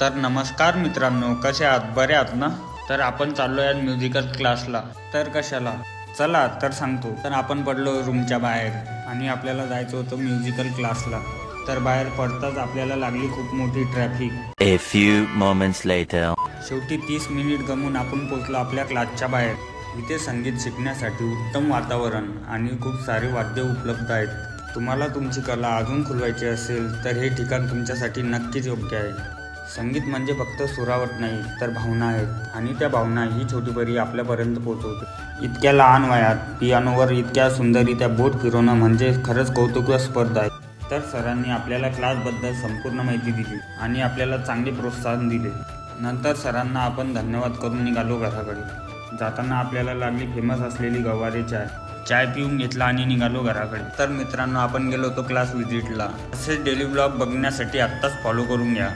तर नमस्कार मित्रांनो, कसे आहात? बरे आहात ना? तर आपण चाललो आहे म्युझिकल क्लासला. तर कशाला? चला तर सांगतो. तर आपण पडलो रूमच्या बाहेर आणि आपल्याला जायचं होतं म्युझिकल क्लासला. तर बाहेर पडताच आपल्याला लागली खूप मोठी traffic. A few moments later. शेवटी 30 मिनिट गमून आपण पोचलो आपल्या क्लासच्या बाहेर. इथे संगीत शिकण्यासाठी उत्तम वातावरण आणि खूप सारे वाद्य उपलब्ध आहेत. तुम्हाला तुमची कला अजून खुलवायची असेल तर हे ठिकाण तुमच्यासाठी नक्कीच योग्य आहे. संगीत म्हणजे फक्त सुरावट नाही तर भावना आहेत आणि त्या भावना ही छोटी परी आपल्यापर्यंत पोहोचवते. इतक्या लहान वयात पियानोवर इतक्या सुंदररित्या बोट फिरवणं म्हणजे खरंच कौतुकास्पद आहे. तर सरांनी आपल्याला क्लासबद्दल संपूर्ण माहिती दिली आणि आपल्याला चांगले प्रोत्साहन दिले. नंतर सरांना आपण धन्यवाद करून निघालो घराकडे. जाताना आपल्याला लागली फेमस असलेली गवारे चाय पिऊन घेतला आणि निघालो घराकडे. तर मित्रांनो, आपण गेलो होतो क्लास व्हिजिटला. असेच डेली ब्लॉग बघण्यासाठी आत्ताच फॉलो करून घ्या.